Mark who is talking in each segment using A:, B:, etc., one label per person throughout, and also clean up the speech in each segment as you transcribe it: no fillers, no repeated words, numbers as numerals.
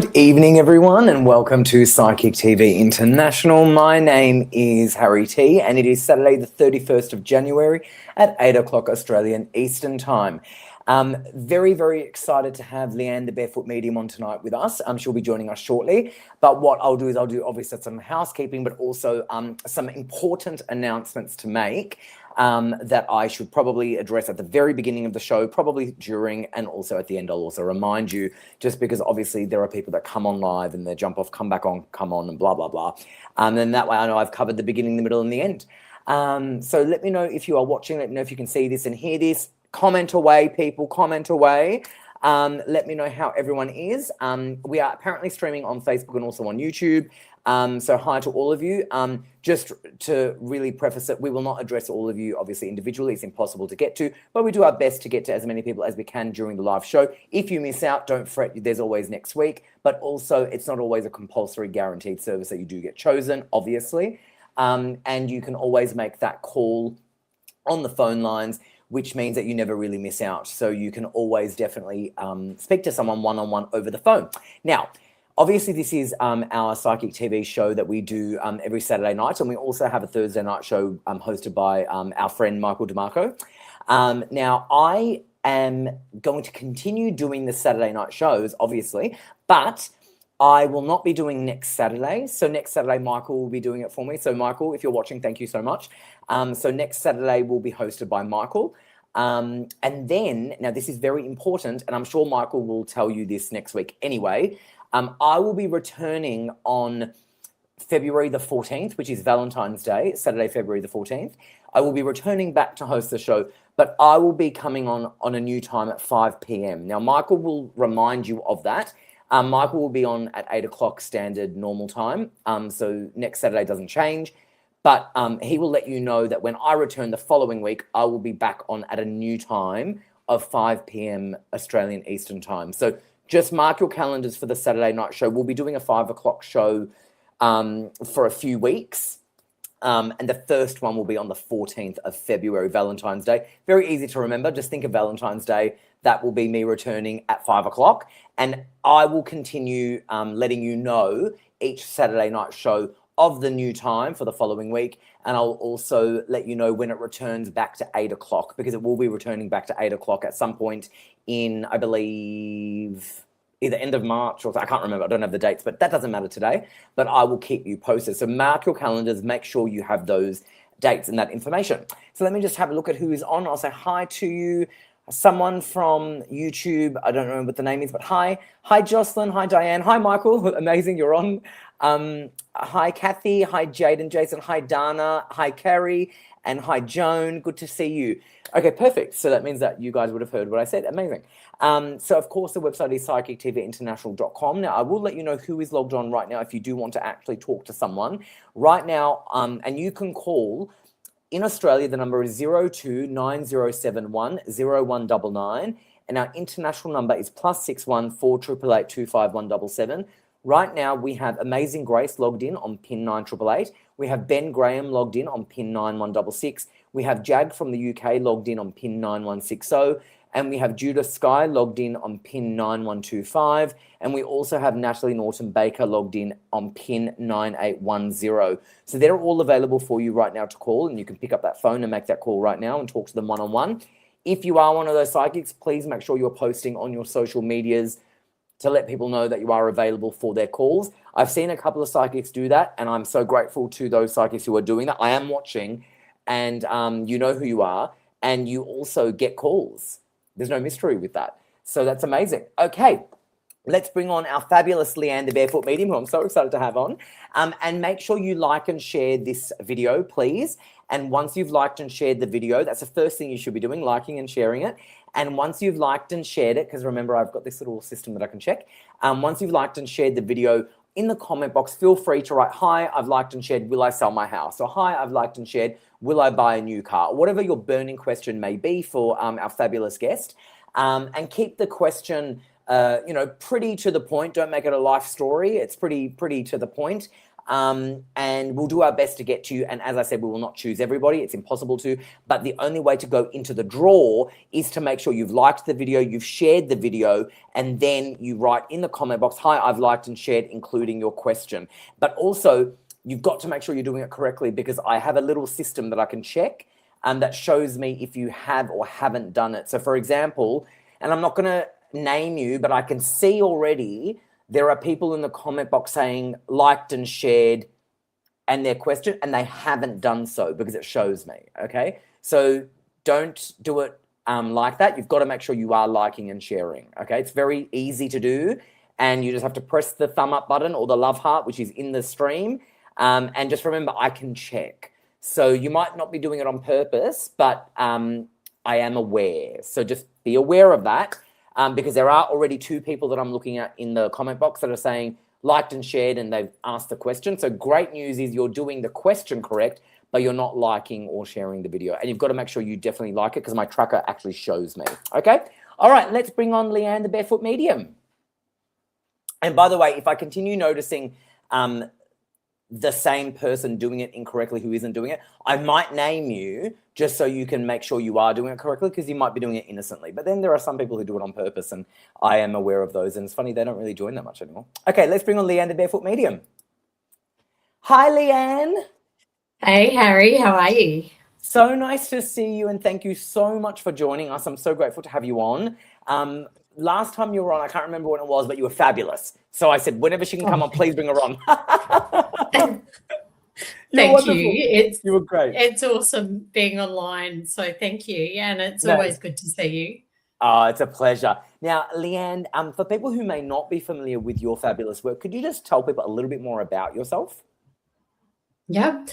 A: Good evening, everyone, and welcome to Psychic TV International. My name is Harry T, and it is Saturday, the 31st of January at 8 o'clock Australian Eastern Time. Very, very excited to have Leanne, the Barefoot medium, on tonight with us. She'll be joining us shortly. But what I'll do is obviously some housekeeping, but also some important announcements to make that I should probably address at the very beginning of the show, probably during, and also at the end. I'll also remind you, just because obviously there are people that come on live and they jump off, come back on, come on, and blah, blah, blah. And that way I know I've covered the beginning, the middle, and the end. So let me know if you are watching. Let me know if you can see this and hear this. Comment away, people, comment away. Let me know how everyone is. We are apparently streaming on Facebook and also on YouTube. So hi to all of you. Just to really preface it, we will not address all of you obviously individually. It's impossible to get to, but we do our best to get to as many people as we can during the live show. If you miss out, don't fret. There's always next week, but also it's not always a compulsory guaranteed service that you do get chosen, obviously. And you can always make that call on the phone lines, which means that you never really miss out. So you can always definitely speak to someone one-on-one over the phone. Now, obviously this is our Psychic TV show that we do every Saturday night, and we also have a Thursday night show hosted by our friend Michael DeMarco. Now, I am going to continue doing the Saturday night shows, obviously, but I will not be doing next Saturday. So next Saturday, Michael will be doing it for me. So Michael, if you're watching, thank you so much. So next Saturday will be hosted by Michael. And then, now this is very important, and I'm sure Michael will tell you this next week anyway. I will be returning on February the 14th, which is Valentine's Day, Saturday, February the 14th. I will be returning back to host the show, but I will be coming on a new time at 5 p.m. Now, Michael will remind you of that. Michael will be on at 8 o'clock standard normal time. So next Saturday doesn't change, but he will let you know that when I return the following week, I will be back on at a new time of 5 p.m. Australian Eastern Time. So just mark your calendars for the Saturday night show. We'll be doing a 5 o'clock show for a few weeks. And the first one will be on the 14th of February, Valentine's Day. Very easy to remember. Just think of Valentine's Day. That will be me returning at 5 o'clock. And I will continue letting you know each Saturday night show of the new time for the following week. And I'll also let you know when it returns back to 8 o'clock, because it will be returning back to 8 o'clock at some point in, I believe, either end of March or I can't remember. I don't have the dates, but that doesn't matter today. But I will keep you posted. So mark your calendars. Make sure you have those dates and that information. So let me just have a look at who is on. I'll say hi to you. Someone from YouTube, I don't know what the name is, but hi. Hi, Jocelyn. Hi, Diane. Hi, Michael. Amazing, you're on. Hi, Kathy. Hi, Jade and Jason. Hi, Dana. Hi, Carrie. And hi, Joan. Good to see you. Okay, perfect. So that means that you guys would have heard what I said. Amazing. So, of course, the website is psychictvinternational.com. Now, I will let you know who is logged on right now if you do want to actually talk to someone. Right now, and you can call. In Australia, the number is 029071 0199, and our international number is +61 4888 25177. Right now, we have Amazing Grace logged in on pin 9888. We have Ben Graham logged in on pin 9166. We have Jag from the UK logged in on pin 9160. And we have Judah Sky logged in on pin 9125. And we also have Natalie Norton Baker logged in on pin 9810. So they're all available for you right now to call, and you can pick up that phone and make that call right now and talk to them one-on-one. If you are one of those psychics, please make sure you're posting on your social medias to let people know that you are available for their calls. I've seen a couple of psychics do that, and I'm so grateful to those psychics who are doing that. I am watching, and you know who you are, and you also get calls. There's no mystery with that. So that's amazing. Okay, let's bring on our fabulous Leanne, the Barefoot medium, who I'm so excited to have on. And make sure you like and share this video, please. And once you've liked and shared the video, that's the first thing you should be doing, liking and sharing it. And once you've liked and shared it, because remember, I've got this little system that I can check. Once you've liked and shared the video, in the comment box, feel free to write, hi, I've liked and shared, will I sell my house? Or hi, I've liked and shared, will I buy a new car? Whatever your burning question may be for our fabulous guest. And keep the question, pretty to the point. Don't make it a life story. It's pretty to the point. and we'll do our best to get to you. And as I said, we will not choose everybody. It's impossible to. But the only way to go into the draw is to make sure you've liked the video, you've shared the video, and then you write in the comment box, "Hi, I've liked and shared," including your question. But also, you've got to make sure you're doing it correctly, because I have a little system that I can check that shows me if you have or haven't done it. So, for example, and I'm not going to name you, but I can see already there are people in the comment box saying liked and shared and their question, and they haven't done so because it shows me, okay? So don't do it like that. You've got to make sure you are liking and sharing, okay? It's very easy to do, and you just have to press the thumb up button or the love heart, which is in the stream, and just remember, I can check. So you might not be doing it on purpose, but I am aware. So just be aware of that, because there are already 2 people that I'm looking at in the comment box that are saying liked and shared, and they've asked the question. So great news is you're doing the question correct, but you're not liking or sharing the video. And you've got to make sure you definitely like it, because my tracker actually shows me. Okay? All right, let's bring on Leanne, the Barefoot Medium. And by the way, if I continue noticing the same person doing it incorrectly who isn't doing it, I might name you just so you can make sure you are doing it correctly, because you might be doing it innocently. But then there are some people who do it on purpose, and I am aware of those. And it's funny, they don't really join that much anymore. Okay, let's bring on Leanne, the Barefoot Medium. Hi, Leanne.
B: Hey, Harry, how are you?
A: So nice to see you, and thank you so much for joining us. I'm so grateful to have you on. Last time you were on, I can't remember when it was, but you were fabulous. So I said, whenever she can come on, please bring her on.
B: Thank you.
A: You were great.
B: It's awesome being online. So thank you. And it's always good to see you.
A: Oh, it's a pleasure. Now, Leanne, for people who may not be familiar with your fabulous work, could you just tell people a little bit more about yourself?
B: Yeah.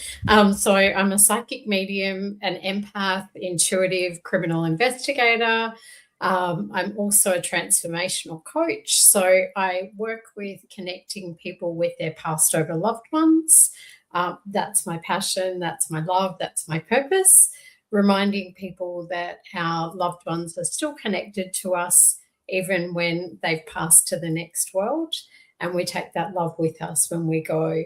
B: So I'm a psychic medium, an empath, intuitive criminal investigator. I'm also a transformational coach. So I work with connecting people with their passed over loved ones. That's my passion. That's my love. That's my purpose. Reminding people that our loved ones are still connected to us even when they've passed to the next world, and we take that love with us when we go.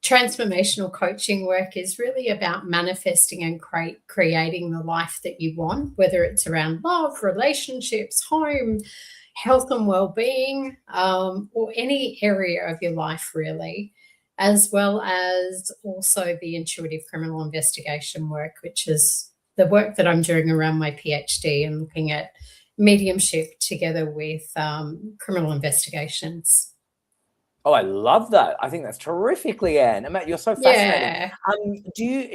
B: Transformational coaching work is really about manifesting and creating the life that you want, whether it's around love, relationships, home, health and well-being, or any area of your life really, as well as also the intuitive criminal investigation work, which is the work that I'm doing around my PhD and looking at mediumship together with criminal investigations.
A: Oh, I love that. I think that's terrific, Leanne. You're so fascinating. Yeah.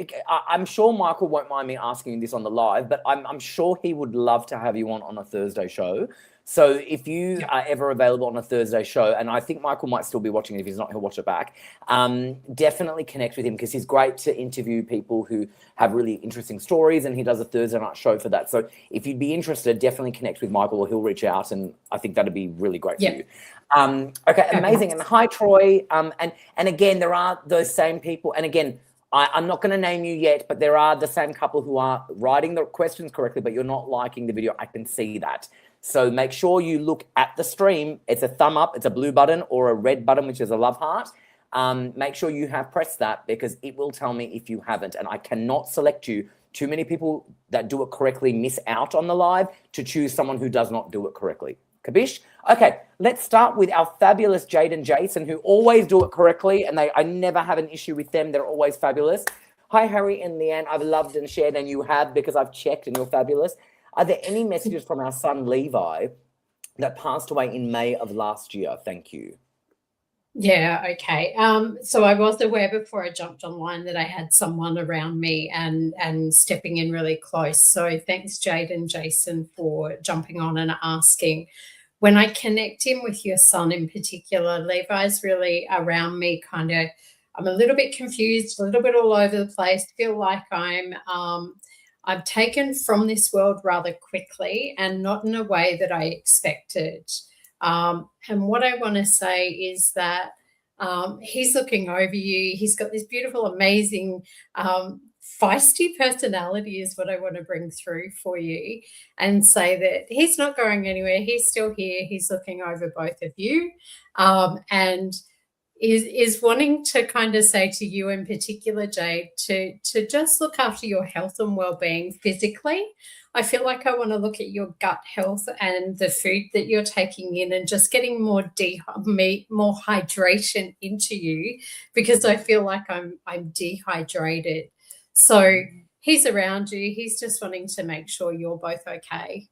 A: I'm sure Michael won't mind me asking you this on the live, but I'm sure he would love to have you on a Thursday show. So if you are ever available on a Thursday show, and I think Michael might still be watching it, if he's not, he'll watch it back, definitely connect with him, because he's great to interview people who have really interesting stories, and he does a Thursday night show for that. So if you'd be interested, definitely connect with Michael, or he'll reach out, and I think that'd be really great for you. Okay, amazing. And hi, Troy. And again, there are those same people. And again, I'm not going to name you yet, but there are the same couple who are writing the questions correctly, but you're not liking the video. I can see that. So make sure you look at the stream. It's a thumb up, it's a blue button, or a red button, which is a love heart. Make sure you have pressed that, because it will tell me if you haven't. And I cannot select you. Too many people that do it correctly miss out on the live to choose someone who does not do it correctly. Kabish? Okay, let's start with our fabulous Jade and Jason, who always do it correctly, and I never have an issue with them. They're always fabulous. Hi, Harry and Leanne. I've loved and shared, and you have, because I've checked, and you're fabulous. Are there any messages from our son Levi that passed away in May of last year? Thank you.
B: Yeah, okay. So I was aware before I jumped online that I had someone around me and stepping in really close. So thanks, Jade and Jason, for jumping on and asking. When I connect in with your son in particular, Levi's really around me, I'm a little bit confused, a little bit all over the place, feel like I'm taken from this world rather quickly, and not in a way that I expected. And what I want to say is that he's looking over you. He's got this beautiful, amazing, feisty personality is what I want to bring through for you, and say that he's not going anywhere. He's still here. He's looking over both of you. And is wanting to kind of say to you in particular, Jade, to just look after your health and well-being physically. I feel like I want to look at your gut health and the food that you're taking in and just getting more hydration into you, because I feel like I'm dehydrated. So he's around you. He's just wanting to make sure you're both okay.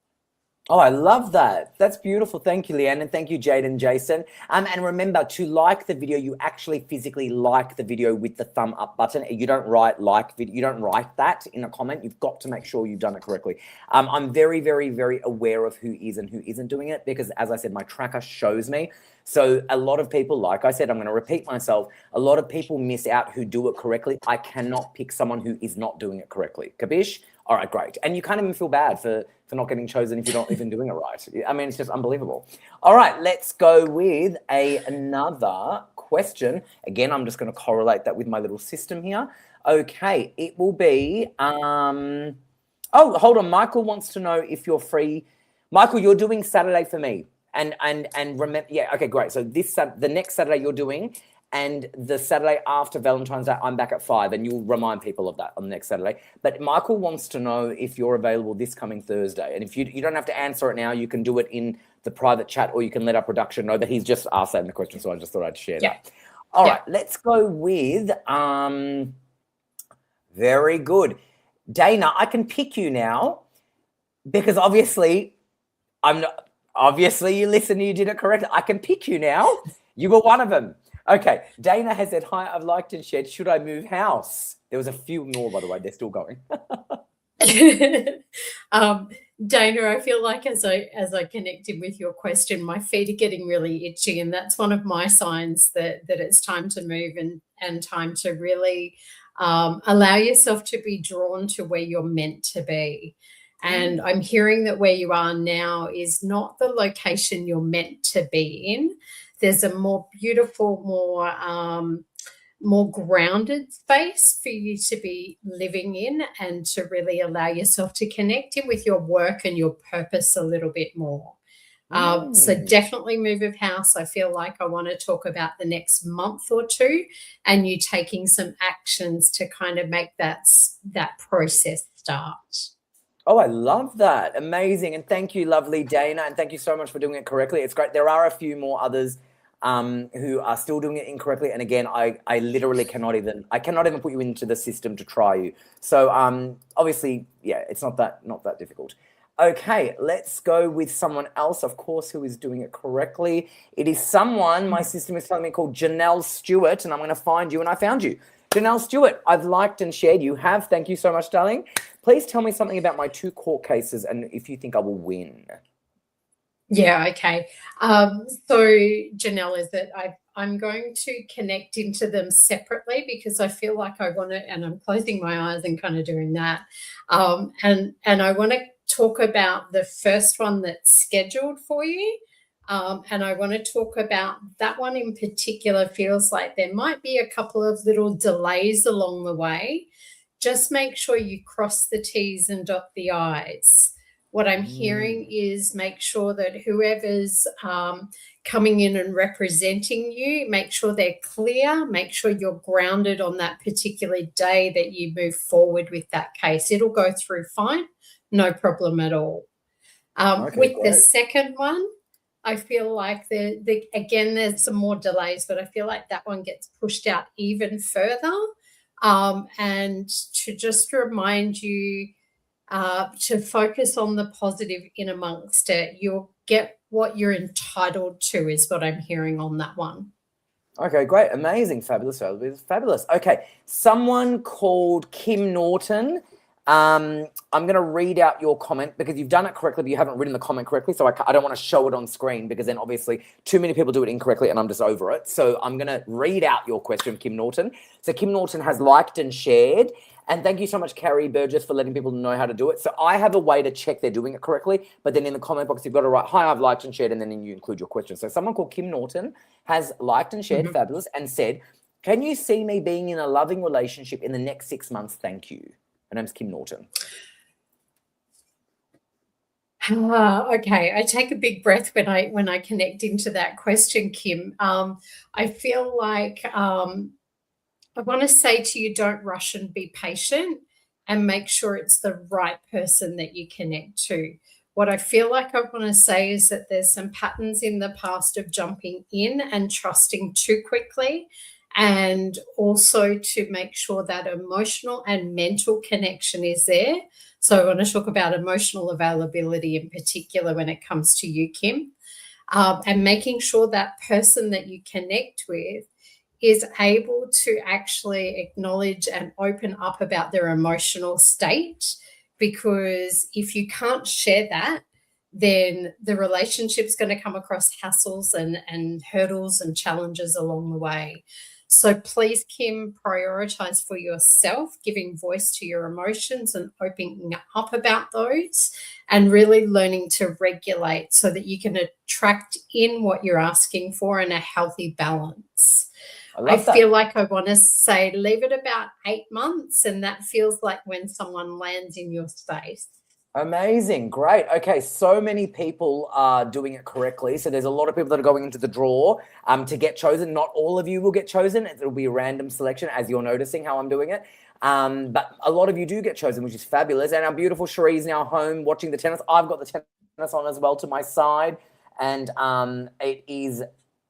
A: Oh, I love that. That's beautiful. Thank you, Leanne, and thank you, Jade and Jason. And remember, to like the video, you actually physically like the video with the thumb up button. You don't write like video. You don't write that in a comment. You've got to make sure you've done it correctly. I'm very, very, very aware of who is and who isn't doing it because, as I said, my tracker shows me. So a lot of people, like I said, I'm going to repeat myself, a lot of people miss out who do it correctly. I cannot pick someone who is not doing it correctly. Kabish? All right, great. And you can't even feel bad for not getting chosen if you're not even doing it right. I mean, it's just unbelievable. All right, let's go with another question. Again, I'm just going to correlate that with my little system here. Okay, it will be, oh, hold on. Michael wants to know if you're free. Michael, you're doing Saturday for me. And remember, yeah, okay, great. So the next Saturday you're doing, and the Saturday after Valentine's Day, I'm back at 5, and you'll remind people of that on the next Saturday. But Michael wants to know if you're available this coming Thursday. And if you don't have to answer it now, you can do it in the private chat, or you can let our production know that he's just asked that in the question. So I just thought I'd share that. All right, let's go with, very good. Dana, I can pick you now because obviously you listened, you did it correctly. I can pick you now. You were one of them. Okay, Dana has said, hi, I've liked and shared. Should I move house? There was a few more, by the way. They're still going.
B: Dana, I feel like as I connected with your question, my feet are getting really itchy, and that's one of my signs that it's time to move and time to really allow yourself to be drawn to where you're meant to be. And I'm hearing that where you are now is not the location you're meant to be in. There's a more beautiful, more grounded space for you to be living in, and to really allow yourself to connect in with your work and your purpose a little bit more. So definitely move of house. I feel like I want to talk about the next month or two, and you taking some actions to kind of make that process start.
A: Oh, I love that. Amazing. And thank you, lovely Dana. And thank you so much for doing it correctly. It's great. There are a few more others who are still doing it incorrectly. And again, I literally cannot even put you into the system to try you. So obviously, yeah, it's not that difficult. Okay, let's go with someone else, of course, who is doing it correctly. It is someone, my system is telling me, called Janelle Stewart, and I'm going to find you, and I found you. Janelle Stewart, I've liked and shared. You have. Thank you so much, darling. Please tell me something about my 2 court cases and if you think I will win.
B: Yeah, okay. So, Janelle, is that I'm going to connect into them separately because I feel like I want to, and I'm closing my eyes and kind of doing that. And I want to talk about the first one that's scheduled for you. And I want to talk about that one in particular. Feels like there might be a couple of little delays along the way. Just make sure you cross the T's and dot the I's. What I'm hearing is make sure that whoever's coming in and representing you, make sure they're clear, make sure you're grounded on that particular day that you move forward with that case. It'll go through fine, no problem at all. With the second one, I feel like again, there's some more delays, but I feel like that one gets pushed out even further. And to just remind you to focus on the positive in amongst it. You'll get what you're entitled to is what I'm hearing on that one.
A: Okay, great. Amazing. Fabulous. Fabulous. Okay. Someone called Kim Norton. I'm going to read out your comment because you've done it correctly, but you haven't written the comment correctly. So I don't want to show it on screen because then obviously too many people do it incorrectly and I'm just over it. So I'm going to read out your question, Kim Norton. So Kim Norton has liked and shared. And thank you so much, Carrie Burgess, for letting people know how to do it. So I have a way to check they're doing it correctly, but then in the comment box, you've got to write, hi, I've liked and shared, and then you include your question. So someone called Kim Norton has liked and shared, fabulous, and said, can you see me being in a loving relationship in the next 6 months? Thank you. Her name's Kim Norton.
B: Okay, I take a big breath when I connect into that question, Kim. I feel like I want to say to you, don't rush and be patient and make sure it's the right person that you connect to. What I feel like I want to say is that there's some patterns in the past of jumping in and trusting too quickly, and also to make sure that emotional and mental connection is there. So I want to talk about emotional availability in particular when it comes to you, Kim, and making sure that person that you connect with is able to actually acknowledge and open up about their emotional state. Because if you can't share that, then the relationship's going to come across hassles and hurdles and challenges along the way. So please, Kim, prioritize for yourself, giving voice to your emotions and opening up about those, and really learning to regulate so that you can attract in what you're asking for in a healthy balance.
A: I
B: I
A: love that.
B: feel like I want to say leave it about 8 months, and that feels like when someone lands in your space.
A: Amazing. Great. Okay. So many people are doing it correctly. So there's a lot of people that are going into the draw to get chosen. Not all of you will get chosen. It'll be a random selection, as you're noticing how I'm doing it. But a lot of you do get chosen, which is fabulous. And our beautiful Cherie is now home watching the tennis. I've got the tennis on as well to my side. And it is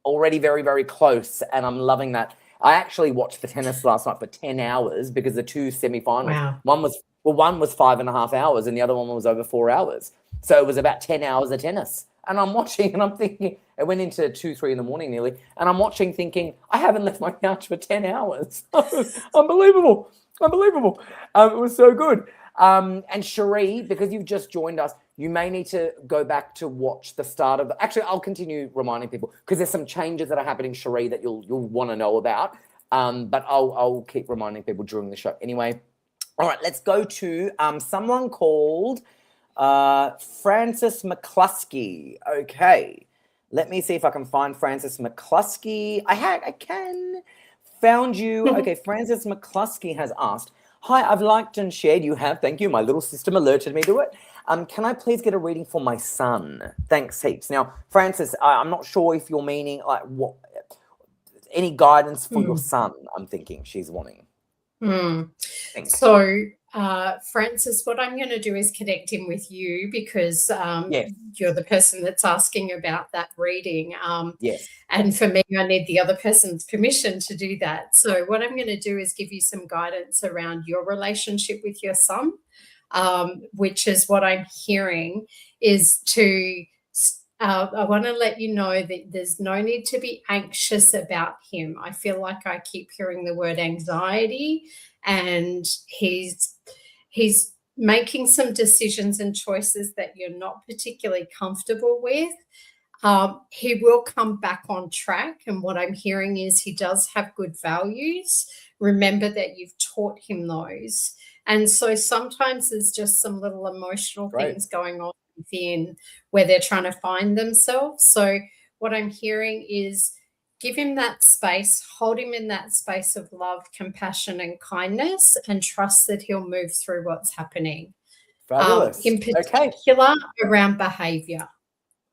A: already very, very close. And I'm loving that. I actually watched the tennis last night for 10 hours because the two semi-finals,
B: Wow.
A: one was 5.5 hours and the other one was over 4 hours. So it was about 10 hours of tennis. And I'm watching and I'm thinking, it went into 2, 3 in the morning nearly. And I'm watching thinking, I haven't left my couch for 10 hours. Unbelievable. Unbelievable. It was so good. And Cherie, because you've just joined us, you may need to go back to watch the start of actually, I'll continue reminding people because there's some changes that are happening, Cherie, that you'll want to know about. But I'll keep reminding people during the show. Anyway, all right, let's go to someone called Francis McCluskey. Okay, let me see if I can find Francis McCluskey. I can. Found you. Okay, Francis McCluskey has asked, hi, I've liked and shared. You have, thank you. My little system alerted me to it. Can I please get a reading for my son? Thanks heaps. Now, Francis, I'm not sure if you're meaning like what, any guidance for your son, I'm thinking she's wanting.
B: So, Francis, what I'm going to do is connect in with you because
A: Yes.
B: you're the person that's asking about that reading.
A: Yes.
B: And for me, I need the other person's permission to do that. So, what I'm going to do is give you some guidance around your relationship with your son, which is what I'm hearing is to. I want to let you know that there's no need to be anxious about him. I feel like I keep hearing the word anxiety, and he's making some decisions and choices that you're not particularly comfortable with. He will come back on track, and what I'm hearing is he does have good values. Remember that you've taught him those. And so sometimes there's just some little emotional things going on within where they're trying to find themselves. So what I'm hearing is give him that space, hold him in that space of love, compassion, and kindness, and trust that he'll move through what's happening.
A: Fabulous.
B: In particular, around behavior.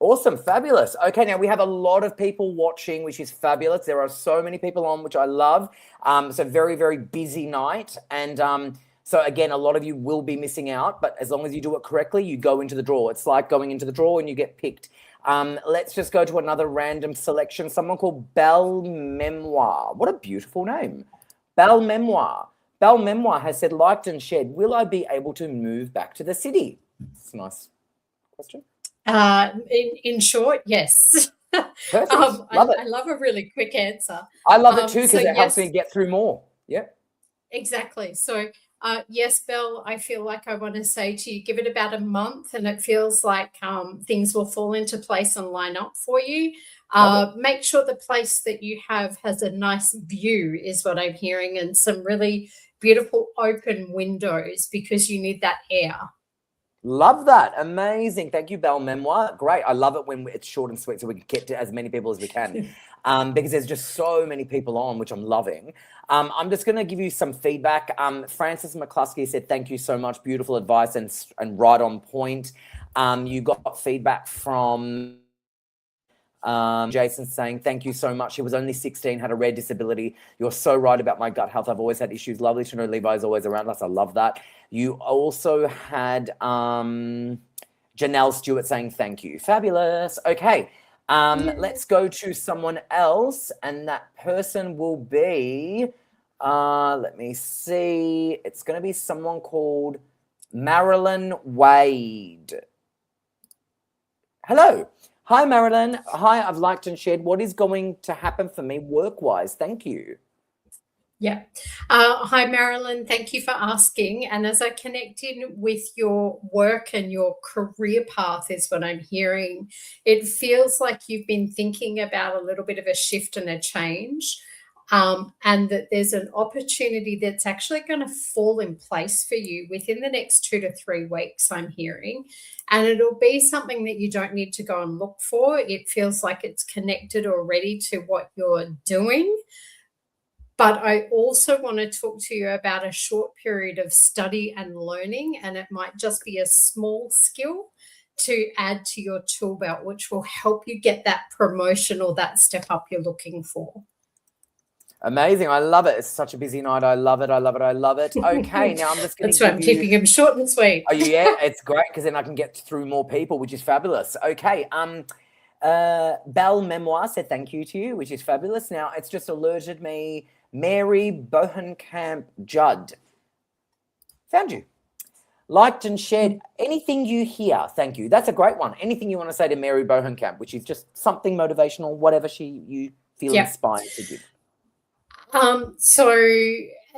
A: Awesome. Fabulous. Okay, now we have a lot of people watching, which is fabulous. There are so many people on, which I love. So very, very busy night. And so again, a lot of you will be missing out, but as long as you do it correctly, you go into the draw. It's like going into the draw and you get picked. Let's just go to another random selection. Someone called Belle Memoir. What a beautiful name. Belle Memoir. Belle Memoir has said, liked and shared, will I be able to move back to the city? It's a nice question.
B: In short, yes.
A: Perfect. Love it.
B: I love a really quick answer.
A: I love it too because it helps me get through more. Yep.
B: Exactly. So yes, Belle, I feel like I want to say to you, give it about a month and it feels like things will fall into place and line up for you. Make sure the place that you have has a nice view is what I'm hearing, and some really beautiful open windows because you need that air.
A: Love that. Amazing. Thank you, Belle Memoir. Great. I love it when it's short and sweet so we can get to as many people as we can because there's just so many people on, which I'm loving. I'm just going to give you some feedback. Francis McCluskey said, thank you so much. Beautiful advice and right on point. You got feedback from Jason saying, thank you so much. He was only 16, had a rare disability. You're so right about my gut health. I've always had issues. Lovely to know Levi is always around us. I love that. You also had Janelle Stewart saying thank you. Fabulous. Okay. Let's go to someone else, and that person will be, let me see. It's going to be someone called Marilyn Wade. Hello. Hi, Marilyn. Hi, I've liked and shared. What is going to happen for me work-wise? Thank you.
B: Yeah. Hi, Marilyn. Thank you for asking. And as I connect in with your work and your career path is what I'm hearing, it feels like you've been thinking about a little bit of a shift and a change. And that there's an opportunity that's actually going to fall in place for you within the next 2 to 3 weeks, I'm hearing. And it'll be something that you don't need to go and look for. It feels like it's connected already to what you're doing. But I also want to talk to you about a short period of study and learning, and it might just be a small skill to add to your tool belt, which will help you get that promotion or that step up you're looking for.
A: Amazing. I love it. It's such a busy night. I love it. I love it. I love it. Okay, now I'm just going to
B: That's why I'm keeping them short and sweet.
A: Oh, yeah, it's great because then I can get through more people, which is fabulous. Okay, Belle Memoir said thank you to you, which is fabulous. Now, it's just alerted me, Mary Bohenkamp Judd. Found you. Liked and shared anything you hear. Thank you. That's a great one. Anything you want to say to Mary Bohenkamp, which is just something motivational, whatever you feel inspired to give.
B: So,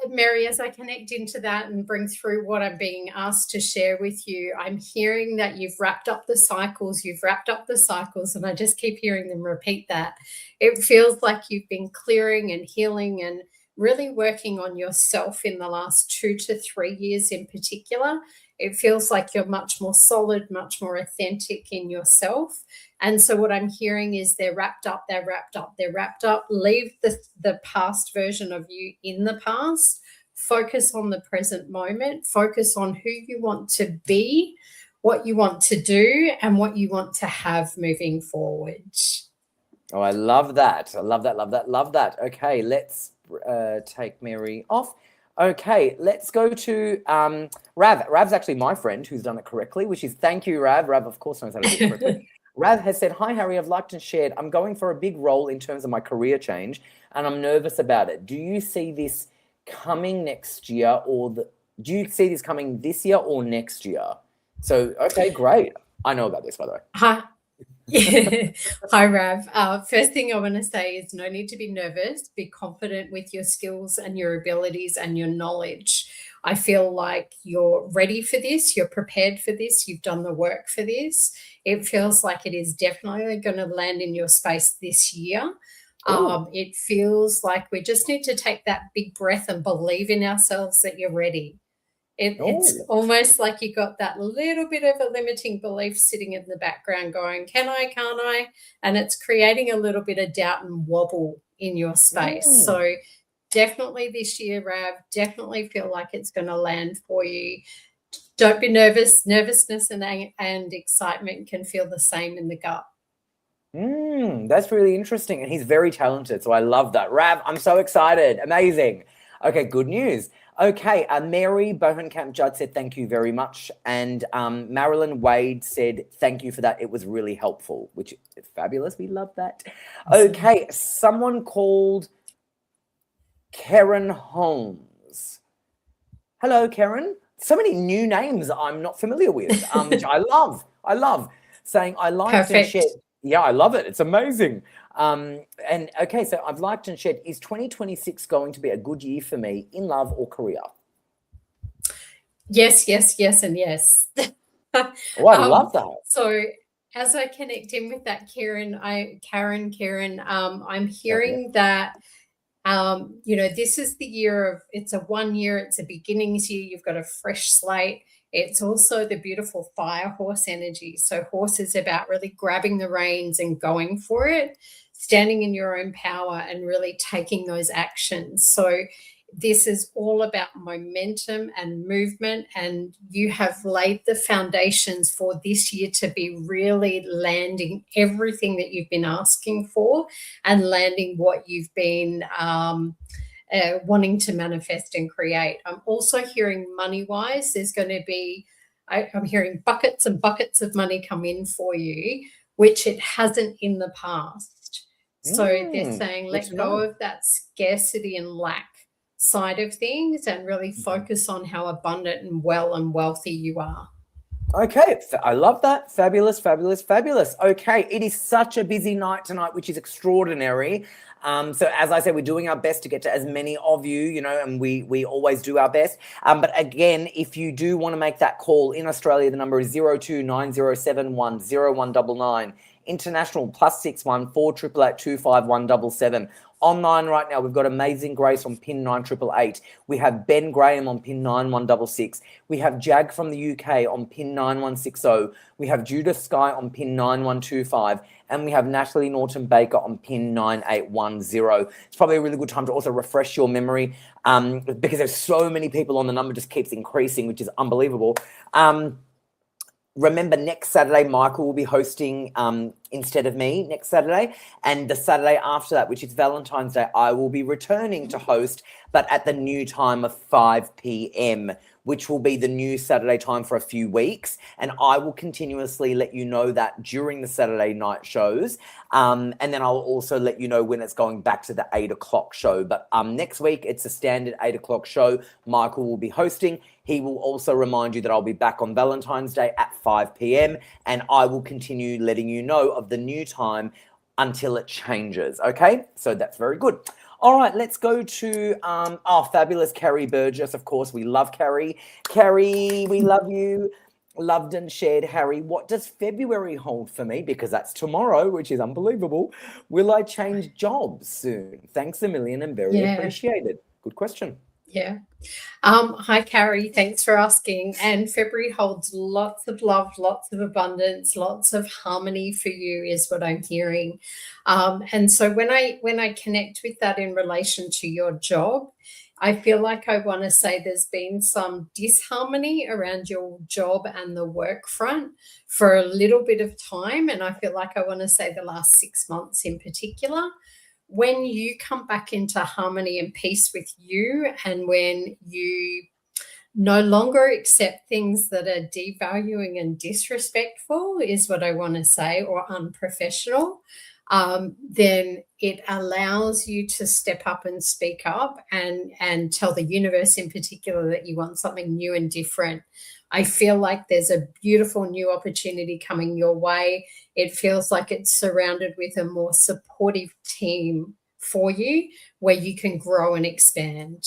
B: Mary, as I connect into that and bring through what I'm being asked to share with you, I'm hearing that you've wrapped up the cycles, and I just keep hearing them repeat that. It feels like you've been clearing and healing and really working on yourself in the last 2 to 3 years in particular. It feels like you're much more solid, much more authentic in yourself. And so what I'm hearing is they're wrapped up. Leave the past version of you in the past. Focus on the present moment. Focus on who you want to be, what you want to do, and what you want to have moving forward.
A: Oh, I love that. I love that, love that, love that. Okay, let's take Mary off. Okay, let's go to Rav. Rav's actually my friend who's done it correctly, which is thank you, Rav. Rav, of course, knows how to do it correctly. Rav has said, hi, Harry, I've liked and shared. I'm going for a big role in terms of my career change, and I'm nervous about it. Do you see this coming next year, do you see this coming this year or next year? So, okay, great. I know about this, by the way.
B: Hi. Hi, Rav. First thing I want to say is no need to be nervous. Be confident with your skills and your abilities and your knowledge. I feel like you're ready for this. You're prepared for this. You've done the work for this. It feels like it is definitely going to land in your space this year. It feels like we just need to take that big breath and believe in ourselves that you're ready. It's almost like you got that little bit of a limiting belief sitting in the background going, can I, can't I? And it's creating a little bit of doubt and wobble in your space. So definitely this year, Rav, definitely feel like it's going to land for you. Don't be nervous. Nervousness and excitement can feel the same in the gut.
A: That's really interesting. And he's very talented. So I love that. Rav, I'm so excited. Amazing. Okay, good news. Okay, Mary Bohenkamp Judd said thank you very much. And Marilyn Wade said thank you for that. It was really helpful, which is fabulous. We love that. Okay, someone called Karen Holmes. Hello, Karen. So many new names I'm not familiar with, which I love. I love saying I liked and shared. Yeah, I love it. It's amazing. And okay, so I've liked and shared. Is 2026 going to be a good year for me in love or career?
B: Yes, and yes.
A: Oh, I love that.
B: So as I connect in with that, Karen, I'm hearing that, this is the year of, it's a 1 year, it's a beginnings year. You've got a fresh slate. It's also the beautiful fire horse energy. So horse is about really grabbing the reins and going for it, standing in your own power and really taking those actions. So this is all about momentum and movement, and you have laid the foundations for this year to be really landing everything that you've been asking for and landing what you've been wanting to manifest and create. I'm also hearing money-wise, there's going to be, I'm hearing buckets and buckets of money come in for you, which it hasn't in the past. So they're saying, let go of that scarcity and lack side of things and really focus on how abundant and well and wealthy you are.
A: Okay, I love that. Fabulous, fabulous, fabulous. Okay, it is such a busy night tonight, which is extraordinary. So as I said, we're doing our best to get to as many of you, you know, and we always do our best. But again, if you do want to make that call in Australia, the number is 0290710199. International +61 488825177. Online right now, we've got Amazing Grace on pin 9888. We have Ben Graham on pin 9166. We have Jag from the UK on pin 9160. We have Judith Sky on pin 9125. And we have Natalie Norton Baker on pin 9810. It's probably a really good time to also refresh your memory because there's so many people on the number, just keeps increasing, which is unbelievable. Remember, next Saturday, Michael will be hosting instead of me next Saturday. And the Saturday after that, which is Valentine's Day, I will be returning to host, but at the new time of 5 p.m., which will be the new Saturday time for a few weeks. And I will continuously let you know that during the Saturday night shows. And then I'll also let you know when it's going back to the 8 o'clock show. But next week, it's a standard 8 o'clock show. Michael will be hosting. He will also remind you that I'll be back on Valentine's Day at 5 p.m. And I will continue letting you know of the new time until it changes. Okay, so that's very good. All right, let's go to our fabulous Carrie Burgess. Of course, we love Carrie. Carrie, we love you. Loved and shared. Harry, what does February hold for me? Because that's tomorrow, which is unbelievable. Will I change jobs soon? Thanks a million and very appreciated. Good question.
B: Yeah. Hi, Carrie. Thanks for asking. And February holds lots of love, lots of abundance, lots of harmony for you is what I'm hearing. And so when I connect with that in relation to your job, I feel like I want to say there's been some disharmony around your job and the work front for a little bit of time. And I feel like I want to say the last 6 months in particular. When you come back into harmony and peace with you, and when you no longer accept things that are devaluing and disrespectful, is what I want to say, or unprofessional, then it allows you to step up and speak up and tell the universe in particular that you want something new and different. I feel like there's a beautiful new opportunity coming your way. It feels like it's surrounded with a more supportive team for you where you can grow and expand.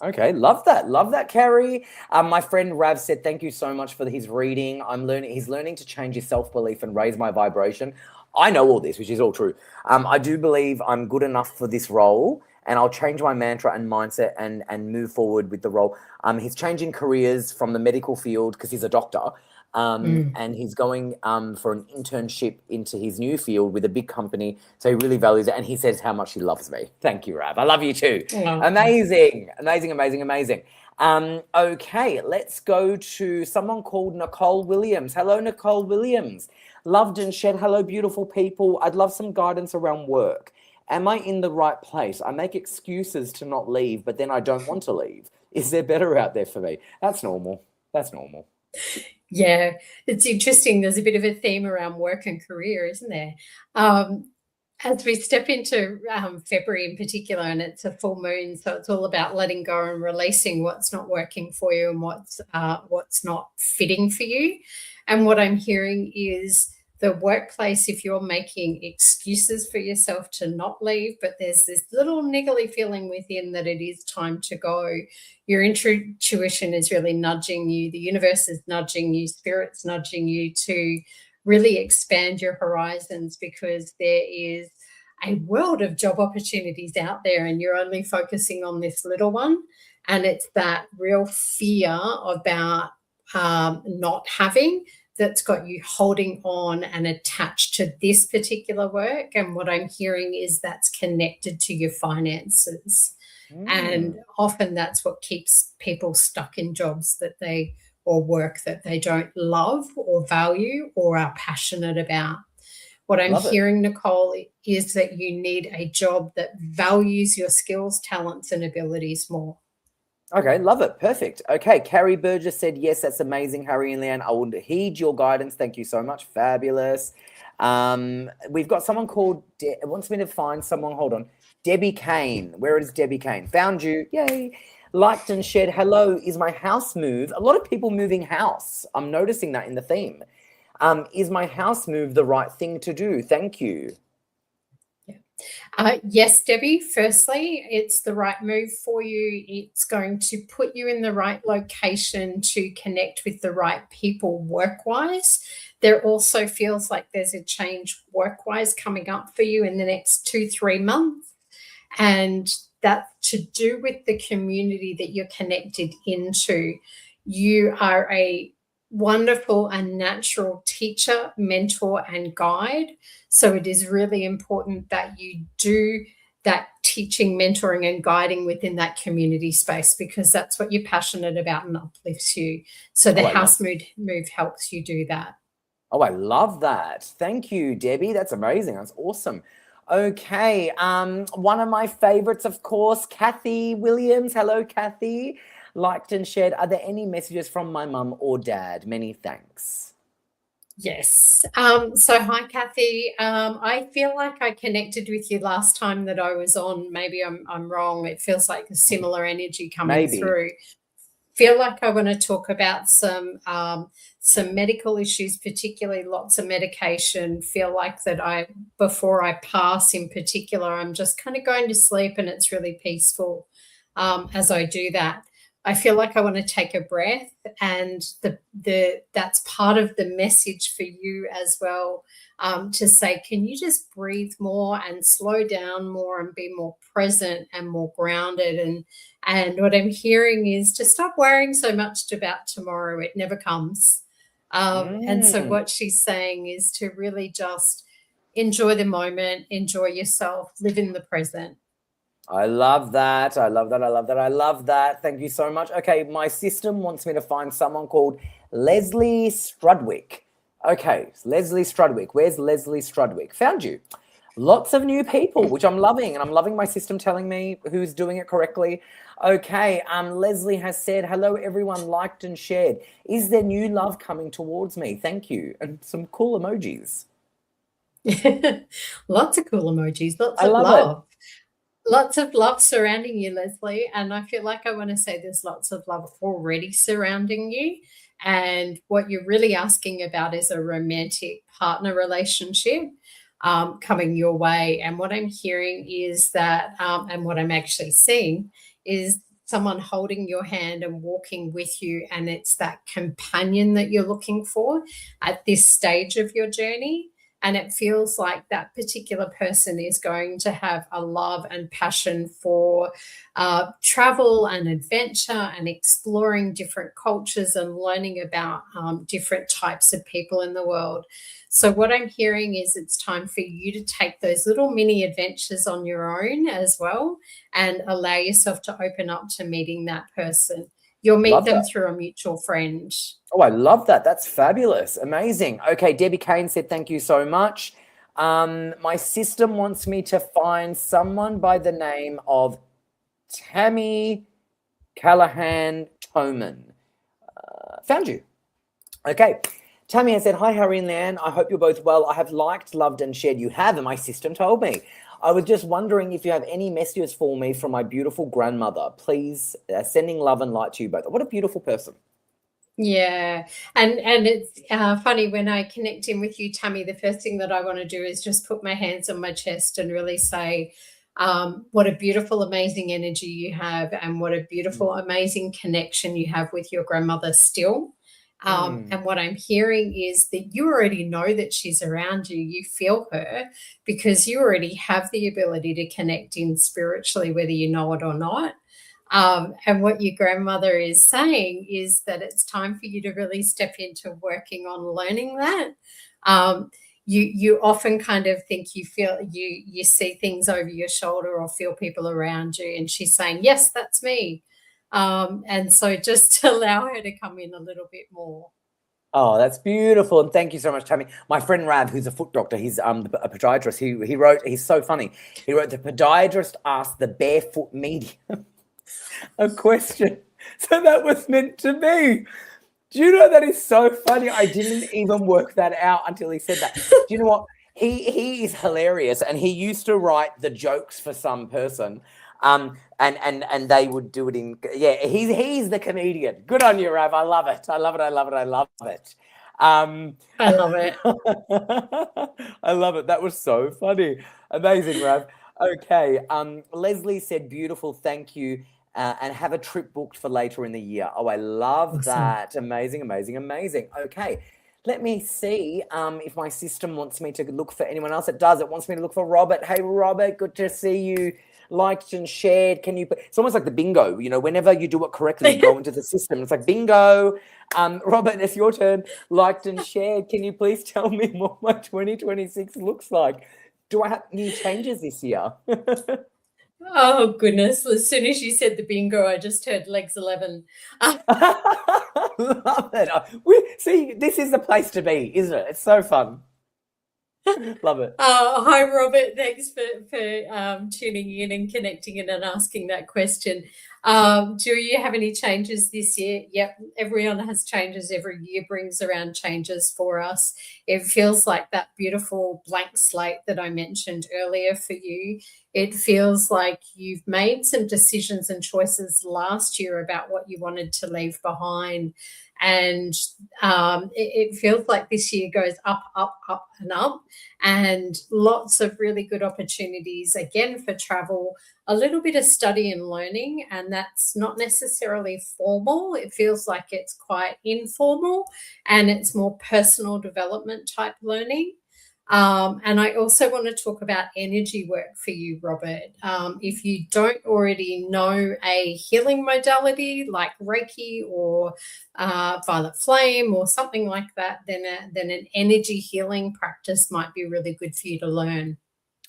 A: Okay, love that. Love that, Carrie. My friend Rav said, thank you so much for his reading. He's learning to change his self-belief and raise my vibration. I know all this, which is all true. I do believe I'm good enough for this role, and I'll change my mantra and mindset and move forward with the role. He's changing careers from the medical field because he's a doctor, and he's going for an internship into his new field with a big company. So he really values it, and he says how much he loves me. Thank you, Rav. I love you too. Oh. Amazing, amazing, amazing, amazing. Okay, let's go to someone called Nicole Williams. Hello, Nicole Williams. Loved and shed. Hello, beautiful people. I'd love some guidance around work. Am I in the right place? I make excuses to not leave, but then I don't want to leave. Is there better out there for me? That's normal. That's normal.
B: Yeah, it's interesting. There's a bit of a theme around work and career, isn't there? As we step into February in particular, and it's a full moon, so it's all about letting go and releasing what's not working for you and what's not fitting for you. And what I'm hearing is the workplace, if you're making excuses for yourself to not leave, but there's this little niggly feeling within that it is time to go, your intuition is really nudging you, the universe is nudging you, spirit's nudging you to really expand your horizons, because there is a world of job opportunities out there and you're only focusing on this little one. And it's that real fear about not having that's got you holding on and attached to this particular work. And what I'm hearing is that's connected to your finances. And
A: Mm.
B: often that's what keeps people stuck in jobs or work that they don't love or value or are passionate about. What I'm
A: Love it.
B: hearing, Nicole, is that you need a job that values your skills, talents, and abilities more.
A: Okay, love it. Perfect. Okay, Carrie Burgess said, yes, that's amazing, Harry and Leanne. I will heed your guidance. Thank you so much. Fabulous. We've got someone called, wants me to find someone. Hold on. Debbie Kane. Where is Debbie Kane? Found you. Yay. Liked and shared. Hello, is my house move? A lot of people moving house. I'm noticing that in the theme. Is my house move the right thing to do? Thank you.
B: Yes, Debbie, firstly, it's the right move for you. It's going to put you in the right location to connect with the right people work-wise. There also feels like there's a change work-wise coming up for you in the next 2-3 months. And that's to do with the community that you're connected into. You are a wonderful and natural teacher, mentor, and guide. So it is really important that you do that teaching, mentoring, and guiding within that community space, because that's what you're passionate about and uplifts you. So the house move helps you do that.
A: Oh, I love that. Thank you, Debbie. That's amazing. That's awesome. Okay. One of my favorites, of course, Kathy Williams. Hello, Kathy. Liked and shared. Are there any messages from my mum or dad? Many thanks.
B: Yes. So hi, Kathy. I feel like I connected with you last time that I was on. Maybe I'm wrong. It feels like a similar energy coming
A: Maybe.
B: through. Feel like I want to talk about some medical issues, particularly lots of medication. Feel like that before I pass in particular, I'm just kind of going to sleep and it's really peaceful as I do that. I feel like I want to take a breath, and that's part of the message for you as well, to say, can you just breathe more and slow down more and be more present and more grounded? And what I'm hearing is to stop worrying so much about tomorrow. It never comes. And so what she's saying is to really just enjoy the moment, enjoy yourself, live in the present.
A: I love that. I love that. I love that. I love that. Thank you so much. Okay, my system wants me to find someone called Leslie Strudwick. Okay, Leslie Strudwick. Where's Leslie Strudwick? Found you. Lots of new people, which I'm loving, and I'm loving my system telling me who's doing it correctly. Okay, Leslie has said, hello, everyone, liked and shared. Is there new love coming towards me? Thank you. And some cool emojis.
B: Lots of cool emojis, lots
A: I
B: of
A: love
B: love. Lots of love surrounding you, Leslie. And I feel like I want to say there's lots of love already surrounding you. And what you're really asking about is a romantic partner relationship coming your way. And what I'm hearing is that, and what I'm actually seeing is someone holding your hand and walking with you. And it's that companion that you're looking for at this stage of your journey. And it feels like that particular person is going to have a love and passion for travel and adventure and exploring different cultures and learning about different types of people in the world. So what I'm hearing is it's time for you to take those little mini adventures on your own as well and allow yourself to open up to meeting that person. You'll meet them through a mutual friend.
A: Oh, I love that. That's fabulous. Amazing. Okay, Debbie Kane said, thank you so much. My system wants me to find someone by the name of Tammy Callahan Toman. Found you. Okay. Tammy has said, hi, Harry and Leanne. I hope you're both well. I have liked, loved, and shared. You have, and my system told me. I was just wondering if you have any messages for me from my beautiful grandmother. Please, sending love and light to you both. What a beautiful person.
B: Yeah. And it's funny, when I connect in with you, Tammy, the first thing that I want to do is just put my hands on my chest and really say, what a beautiful, amazing energy you have, and what a beautiful, amazing connection you have with your grandmother still. And what I'm hearing is that you already know that she's around you. You feel her because you already have the ability to connect in spiritually, whether you know it or not. And what your grandmother is saying is that it's time for you to really step into working on learning that. you often kind of think you see things over your shoulder or feel people around you, and she's saying, yes, that's me. And so just to allow her to come in a little bit more.
A: Oh, that's beautiful. And thank you so much, Tammy. My friend Rav, who's a foot doctor, he's a podiatrist. He wrote, he's so funny. He wrote, the podiatrist asked the barefoot medium a question. So that was meant to be. Do you know that is so funny? I didn't even work that out until he said that. Do you know what? He is hilarious, and he used to write the jokes for some person. And they would do it in, yeah, he's the comedian. Good on you, Rav. I love it. I love it. I love it. I love it.
B: I love it.
A: I love it. That was so funny. Amazing, Rav. Okay. Leslie said, beautiful. Thank you. And have a trip booked for later in the year. Oh, I love that. Amazing, amazing, amazing. Okay. Let me see if my system wants me to look for anyone else. It does. It wants me to look for Robert. Hey, Robert, good to see you. Liked and shared. Can you? It's almost like the bingo. You know, whenever you do it correctly, you go into the system. It's like bingo. Robert, it's your turn. Liked and shared. Can you please tell me what my 2026 looks like? Do I have new changes this year?
B: Oh, goodness. As soon as you said the bingo, I just heard legs 11.
A: Love it. See, this is the place to be, isn't it? It's so fun. Love it.
B: Hi, Robert. Thanks for tuning in and connecting in and asking that question. Do you have any changes this year? Yep, everyone has changes. Every year brings around changes for us. It feels like that beautiful blank slate that I mentioned earlier for you. It feels like you've made some decisions and choices last year about what you wanted to leave behind. And it feels like this year goes up, up, up and up, and lots of really good opportunities, again, for travel, a little bit of study and learning, and that's not necessarily formal. It feels like it's quite informal, and it's more personal development type learning. And I also want to talk about energy work for you, Robert. If you don't already know a healing modality like Reiki or violet flame or something like that, then an energy healing practice might be really good for you to learn.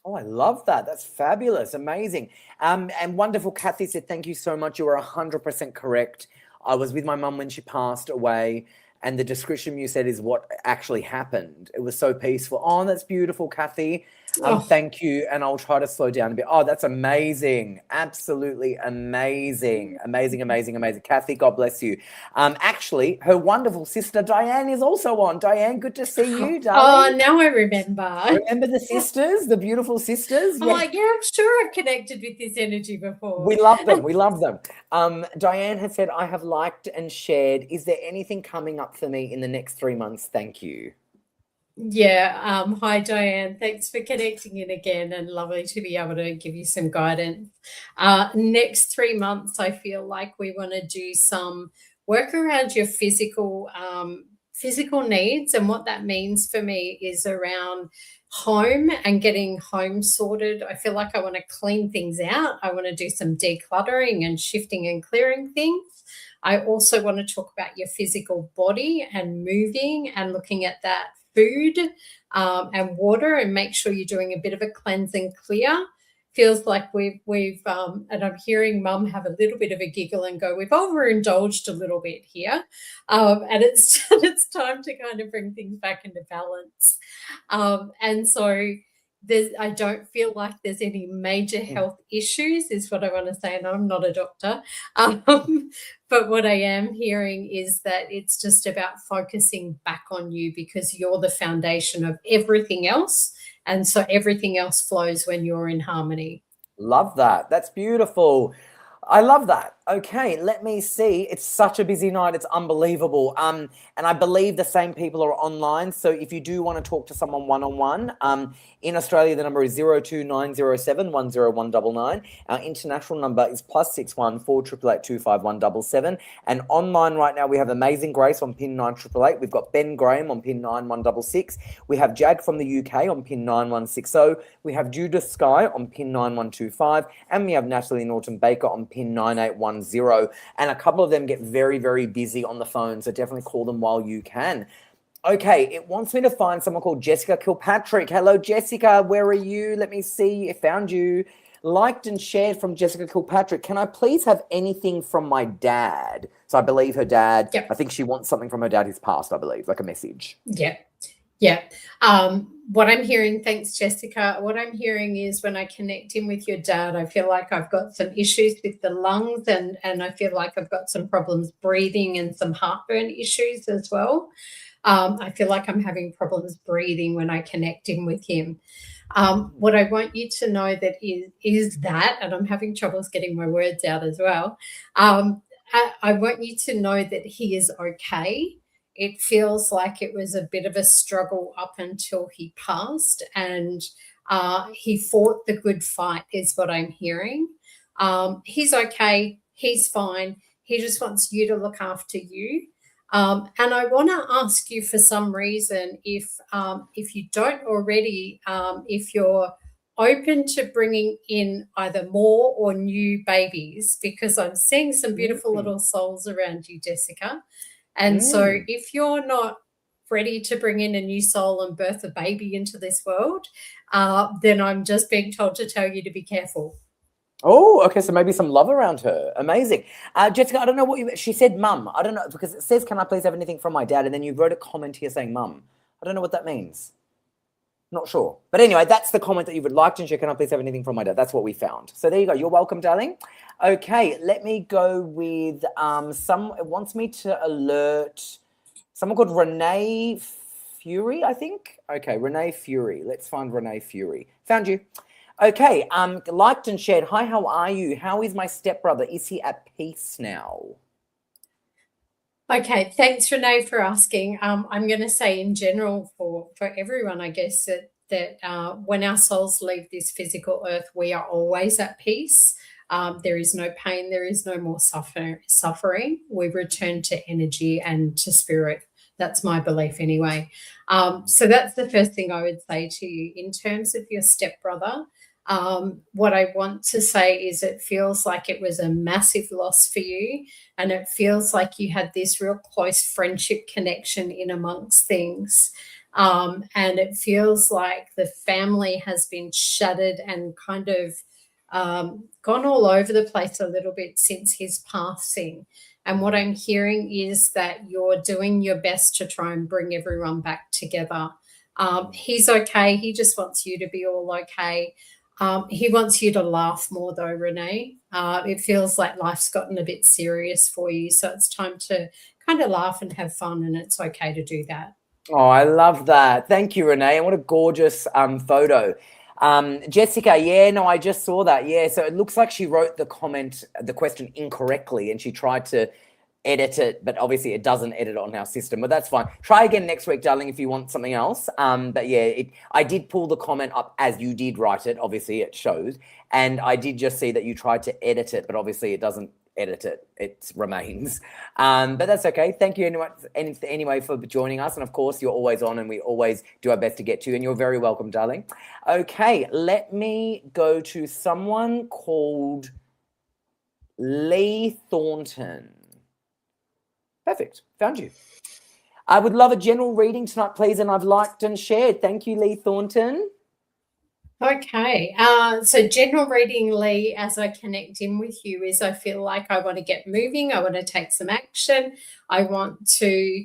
A: Oh, I love that. That's fabulous. Amazing. And wonderful. Kathy said, thank you so much. You are 100% correct. I was with my mum when she passed away, and the description you said is what actually happened. It was so peaceful. Oh, that's beautiful, Kathy. Thank you. And I'll try to slow down a bit. Oh, that's amazing. Absolutely amazing. Amazing, amazing, amazing. Kathy, God bless you. Actually, her wonderful sister, Diane, is also on. Diane, good to see you, darling.
B: Oh, now I remember.
A: Remember the sisters, the beautiful sisters?
B: I'm like, yeah, I'm sure I've connected with this energy before.
A: We love them. We love them. Diane has said, I have liked and shared. Is there anything coming up for me in the next 3 months? Thank you.
B: Yeah. Hi, Diane. Thanks for connecting in again, and lovely to be able to give you some guidance. Next 3 months, I feel like we want to do some work around your physical needs, and what that means for me is around home and getting home sorted. I feel like I want to clean things out. I want to do some decluttering and shifting and clearing things. I also want to talk about your physical body and moving and looking at that food and water, and make sure you're doing a bit of a cleanse and clear. Feels like we've and I'm hearing Mum have a little bit of a giggle and go, we've overindulged a little bit here, and it's time to kind of bring things back into balance. And so I don't feel like there's any major health issues, is what I want to say, and I'm not a doctor. But what I am hearing is that it's just about focusing back on you, because you're the foundation of everything else. And so everything else flows when you're in harmony.
A: Love that. That's beautiful. I love that. Okay, let me see. It's such a busy night. It's unbelievable. And I believe the same people are online. So if you do want to talk to someone one-on-one, in Australia, the number is 02907 10199. Our international number is +61 488 25177. And online right now, we have Amazing Grace on pin 9888. We've got Ben Graham on pin 9166. We have Jag from the UK on pin 9160. We have Judith Sky on pin 9125. And we have Natalie Norton Baker on pin 9810. And a couple of them get very, very busy on the phone, so definitely call them while you can. Okay, it wants me to find someone called Jessica Kilpatrick. Hello, Jessica. Where are you? Let me see. I found you. Liked and shared from Jessica Kilpatrick. Can I please have anything from my dad? So I believe her dad,
B: Yep.
A: I think she wants something from her dad who's passed, I believe, like a message.
B: Yeah. Yeah. What I'm hearing, thanks, Jessica, what I'm hearing is when I connect in with your dad, I feel like I've got some issues with the lungs and I feel like I've got some problems breathing and some heartburn issues as well. I feel like I'm having problems breathing when I connect in with him. What I want you to know that is that, and I'm having troubles getting my words out as well. I want you to know that he is okay. It feels like it was a bit of a struggle up until he passed, and he fought the good fight, is what I'm hearing. He's okay. He's fine. He just wants you to look after you. And I want to ask you for some reason if you don't already, if you're open to bringing in either more or new babies, because I'm seeing some beautiful little souls around you, Jessica. And so if you're not ready to bring in a new soul and birth a baby into this world, then I'm just being told to tell you to be careful.
A: Oh, okay. So maybe some love around her. Amazing. Jessica, I don't know what she said, mum. I don't know, because it says, can I please have anything from my dad? And then you wrote a comment here saying mum. I don't know what that means. Not sure. But anyway, that's the comment that you would like to share. Can I please have anything from my dad? That's what we found. So there you go. You're welcome, darling. Okay, let me go with it wants me to alert someone called Renee Fury, I think. Okay, Renee Fury. Let's find Renee Fury. Found you. Okay, liked and shared. Hi, how are you? How is my stepbrother? Is he at peace now?
B: Okay, thanks, Renee, for asking. I'm going to say in general for everyone, I guess, that when our souls leave this physical earth, we are always at peace. There is no pain. There is no more suffering. We return to energy and to spirit. That's my belief anyway. So that's the first thing I would say to you. In terms of your stepbrother, what I want to say is it feels like it was a massive loss for you, and it feels like you had this real close friendship connection in amongst things. And it feels like the family has been shattered and kind of gone all over the place a little bit since his passing. And what I'm hearing is that you're doing your best to try and bring everyone back together. He's okay. He just wants you to be all okay. He wants you to laugh more, though, Renee. It feels like life's gotten a bit serious for you. So it's time to kind of laugh and have fun, and it's okay to do that.
A: Oh, I love that. Thank you, Renee. And what a gorgeous photo. Jessica, yeah, no, I just saw that. Yeah, so it looks like she wrote the question incorrectly, and she tried to edit it, but obviously it doesn't edit on our system, but that's fine. Try again next week, darling, if you want something else. But yeah, I did pull the comment up as you did write it. Obviously it shows, and I did just see that you tried to edit it, but obviously it doesn't edit it. It remains. But that's okay. Thank you anyway for joining us. And of course, you're always on, and we always do our best to get to you, and you're very welcome, darling. Okay, let me go to someone called Lee Thornton. Perfect. Found you. I would love a general reading tonight, please, and I've liked and shared. Thank you, Lee Thornton.
B: Okay. So general reading, Lee, as I connect in with you, is I feel like I want to get moving. I want to take some action. I want to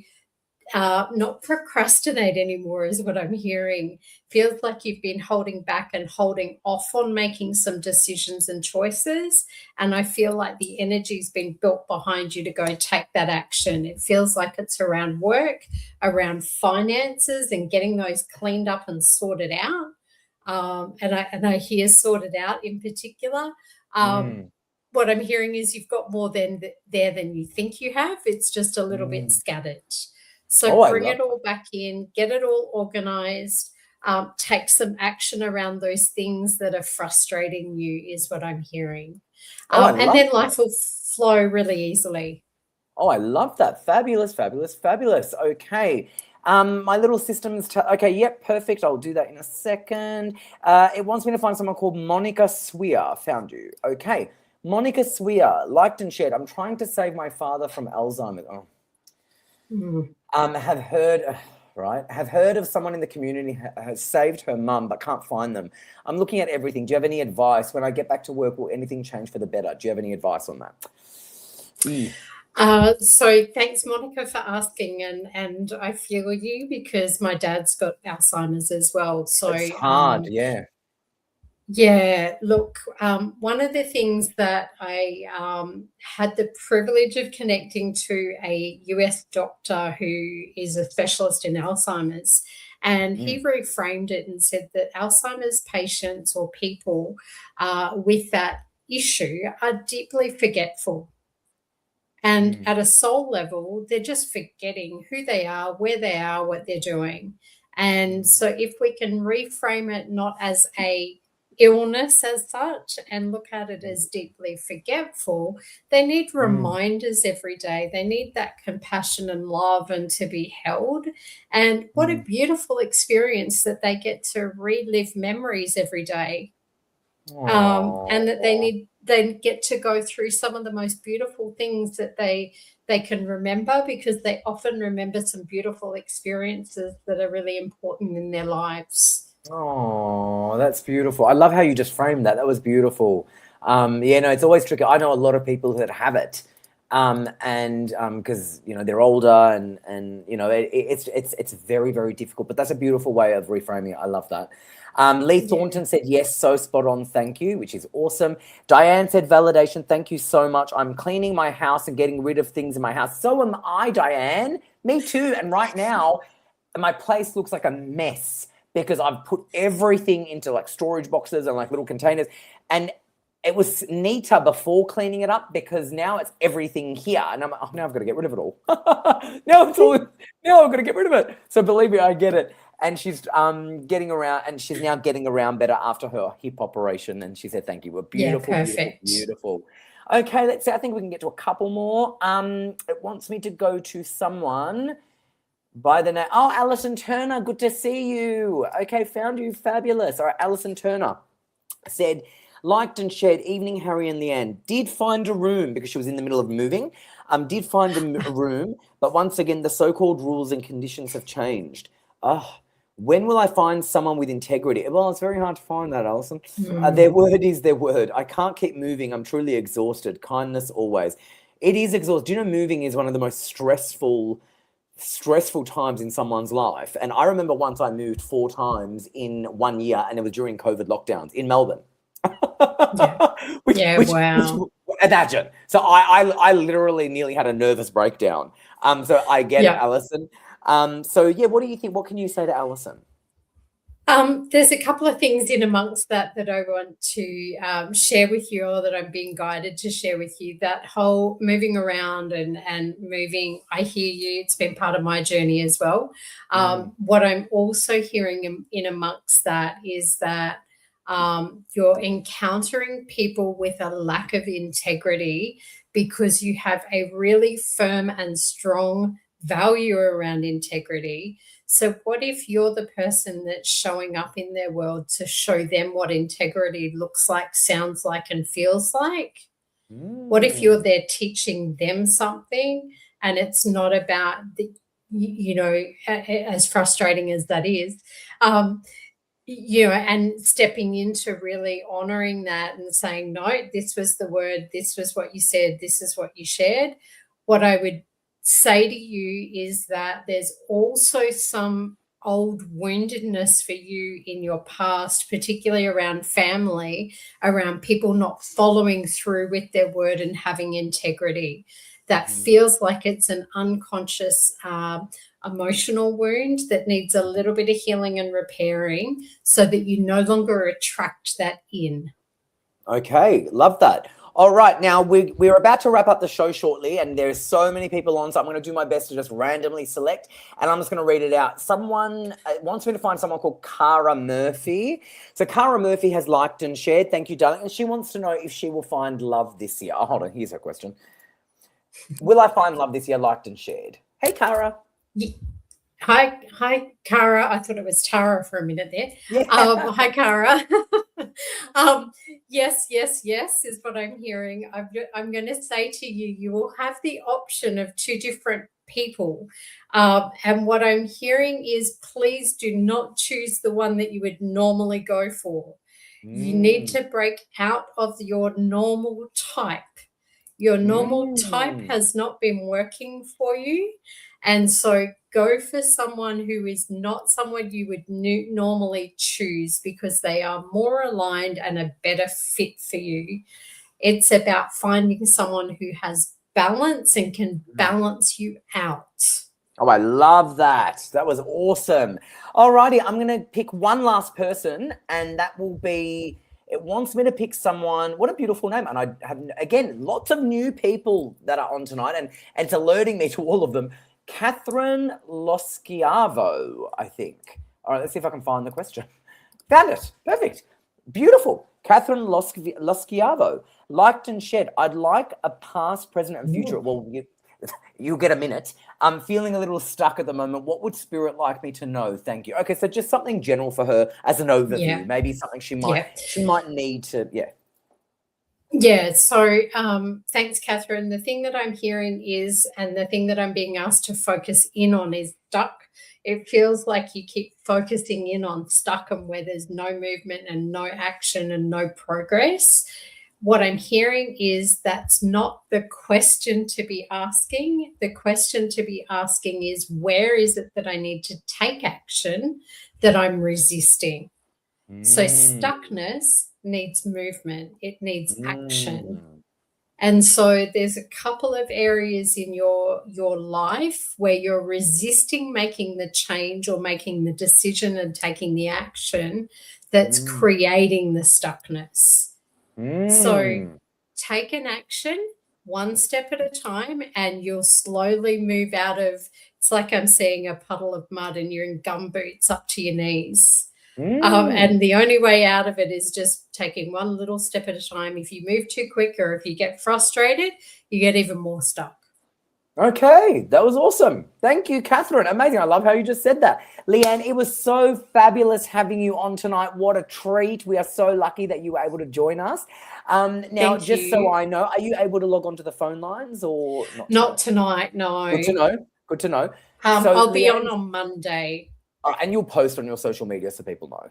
B: not procrastinate anymore, is what I'm hearing. Feels like you've been holding back and holding off on making some decisions and choices. And I feel like the energy's been built behind you to go take that action. It feels like it's around work, around finances, and getting those cleaned up and sorted out. And I hear sorted out in particular. What I'm hearing is you've got more there than you think you have. It's just a little bit scattered. So bring it all back in, get it all organized, take some action around those things that are frustrating you, is what I'm hearing. And then life will flow really easily.
A: Oh, I love that. Fabulous, fabulous, fabulous. Okay. My little system's okay, yep, perfect. I'll do that in a second. It wants me to find someone called Monica Swear. Found you. Okay. Monica Swear, liked and shared. I'm trying to save my father from Alzheimer's. Oh. Have heard, right? Have heard of someone in the community has saved her mum but can't find them. I'm looking at everything. Do you have any advice? When I get back to work, will anything change for the better? Do you have any advice on that?
B: So thanks, Monica, for asking, and I feel you because my dad's got Alzheimer's as well. So
A: it's hard, yeah.
B: Yeah, look, one of the things that I had the privilege of connecting to a US doctor who is a specialist in Alzheimer's, and he reframed it and said that Alzheimer's patients or people with that issue are deeply forgetful. And at a soul level, they're just forgetting who they are, where they are, what they're doing. And so if we can reframe it not as a illness as such and look at it as deeply forgetful, they need reminders every day. They need that compassion and love and to be held. And what a beautiful experience that they get to relive memories every day. And that they get to go through some of the most beautiful things that they can remember, because they often remember some beautiful experiences that are really important in their lives.
A: Oh, that's beautiful. I love how you just framed that. That was beautiful. Yeah, no, it's always tricky. I know a lot of people that have it, and because they're older, and it's very, very difficult. But that's a beautiful way of reframing it. I love that. Lee Thornton said yes, so spot on, thank you, which is awesome. Diane said validation, thank you so much. I'm cleaning my house and getting rid of things in my house. So am I, Diane. Me too. And right now, my place looks like a mess, because I've put everything into like storage boxes and like little containers, and it was neater before cleaning it up, because now it's everything here, and I'm like, oh, now I've got to get rid of it all. now I've got to get rid of it. So believe me, I get it. And she's getting around, and she's now getting around better after her hip operation. And she said, "Thank you, we're beautiful,
B: perfect.
A: beautiful." Okay, let's see. I think we can get to a couple more. It wants me to go to someone by the name. Oh, Alison Turner, good to see you. Okay, found you, fabulous. All right, Alison Turner said, liked and shared evening, Harry and Leanne. Did find a room, because she was in the middle of moving. Did find a room, but once again, the so-called rules and conditions have changed. Oh, when will I find someone with integrity? Well, it's very hard to find that, Alison. Their word is their word. I can't keep moving. I'm truly exhausted. Kindness always. It is exhausting. Do you know moving is one of the most stressful times in someone's life? And I remember once I moved 4 times in 1 year, and it was during COVID lockdowns in Melbourne.
B: Wow.
A: Imagine. So I literally nearly had a nervous breakdown. So I get it, Alison. So yeah, what do you think? What can you say to Alison?
B: There's a couple of things in amongst that I want to share with you, or that I'm being guided to share with you. That whole moving around and moving, I hear you. It's been part of my journey as well. What I'm also hearing in amongst that is that you're encountering people with a lack of integrity, because you have a really firm and strong value around integrity. So what if you're the person that's showing up in their world to show them what integrity looks like, sounds like, and feels like? What if you're there teaching them something, and it's not about as frustrating as that is, and stepping into really honoring that and saying, no, this was the word, this was what you said, this is what you shared. What I would say to you is that there's also some old woundedness for you in your past, particularly around family, around people not following through with their word and having integrity. That feels like it's an unconscious emotional wound that needs a little bit of healing and repairing, so that you no longer attract that in.
A: Okay, love that. All right, now we're about to wrap up the show shortly, and there's so many people on, so I'm going to do my best to just randomly select, and I'm just going to read it out. Someone wants me to find someone called Cara Murphy. So Cara Murphy has liked and shared. Thank you, darling. And she wants to know if she will find love this year. Oh, hold on, here's her question. Will I find love this year, liked and shared? Hey, Cara.
B: Hi, Cara. I thought it was Tara for a minute there.
A: Yeah.
B: Hi, Cara. Yes is what I'm hearing. I'm going to say to you, you will have the option of 2 different people. And what I'm hearing is, please do not choose the one that you would normally go for. You need to break out of your normal type. Your normal type has not been working for you. And so go for someone who is not someone you would normally choose, because they are more aligned and a better fit for you. It's about finding someone who has balance and can balance you out.
A: Oh, I love that. That was awesome. Alrighty, I'm going to pick one last person, and that will be, it wants me to pick someone. What a beautiful name. And I have, again, lots of new people that are on tonight, and it's alerting me to all of them. Catherine Loschiavo, I think. All right, let's see if I can find the question. Found it. Perfect. Beautiful. Catherine Loschiavo. Liked and shared. I'd like a past, present, and future. Well, you'll get a minute. I'm feeling a little stuck at the moment. What would Spirit like me to know? Thank you. Okay, so just something general for her as an overview.
B: Yeah.
A: Maybe something she might need to,
B: Yeah, so thanks, Catherine. The thing that I'm hearing is, and the thing that I'm being asked to focus in on is stuck. It feels like you keep focusing in on stuck and where there's no movement and no action and no progress. What I'm hearing is that's not the question to be asking. The question to be asking is, where is it that I need to take action that I'm resisting? So stuckness needs movement. It needs action. And so there's a couple of areas in your life where you're resisting making the change or making the decision and taking the action that's creating the stuckness. So take an action one step at a time, and you'll slowly move out of, it's like I'm seeing a puddle of mud and you're in gumboots up to your knees. And the only way out of it is just taking one little step at a time. If you move too quick or if you get frustrated, you get even more stuck.
A: Okay, that was awesome. Thank you, Catherine. Amazing. I love how you just said that. Leanne, it was so fabulous having you on tonight. What a treat. We are so lucky that you were able to join us. Now, just so I know, are you able to log on to the phone lines or not?
B: Not tonight, no.
A: Good to know. Good to know.
B: So I'll be on Monday.
A: And you'll post on your social media so people know.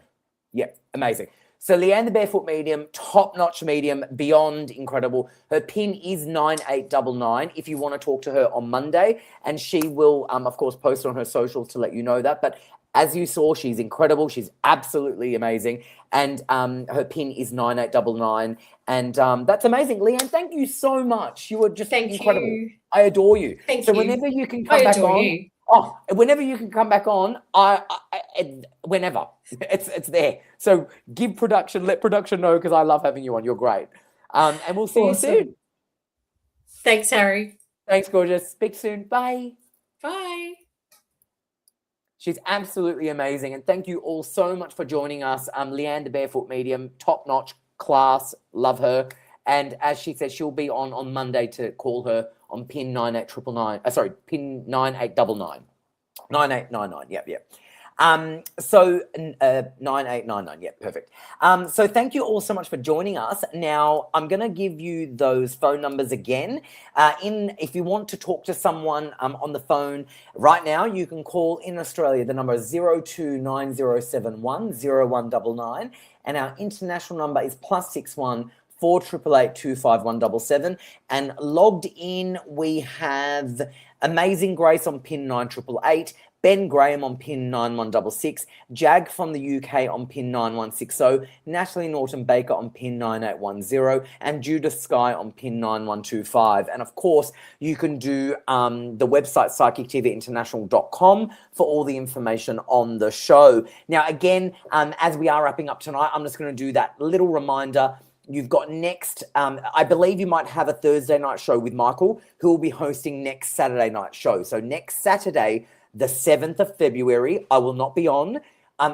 A: Yeah, amazing. So Leanne the Barefoot Medium, top-notch medium, beyond incredible. Her PIN is 9899 if you want to talk to her on Monday. And she will, of course, post on her socials to let you know that. But as you saw, she's incredible. She's absolutely amazing. And her PIN is 9899. And that's amazing. Leanne, thank you so much. You were just incredible. You. I adore you.
B: Thank you.
A: Whenever you can come back on. You. Oh, whenever you can come back on, whenever it's there. So let production know, because I love having you on. You're great. And we'll see you soon.
B: Thanks, Harry.
A: Thanks, gorgeous. Speak soon. Bye.
B: Bye.
A: She's absolutely amazing. And thank you all so much for joining us. Leanne the Barefoot Medium, top-notch class. Love her. And as she said, she'll be on Monday to call her on PIN 9899. PIN 9899. 9899. Yep. So 9899. Yep, perfect. So thank you all so much for joining us. Now I'm going to give you those phone numbers again. If you want to talk to someone on the phone right now, you can call in Australia. The number is 029071 0199, and our international number is +61 488 25177. And logged in, we have Amazing Grace on PIN 9888, Ben Graham on PIN 9166, Jag from the UK on PIN 9160, Natalie Norton Baker on PIN 9810, and Judith Sky on PIN 9125. And of course, you can do the website psychictvinternational.com for all the information on the show. Now, again, as we are wrapping up tonight, I'm just going to do that little reminder. You've got next, I believe you might have a Thursday night show with Michael, who will be hosting next Saturday night show. So next Saturday, the 7th of February, I will not be on.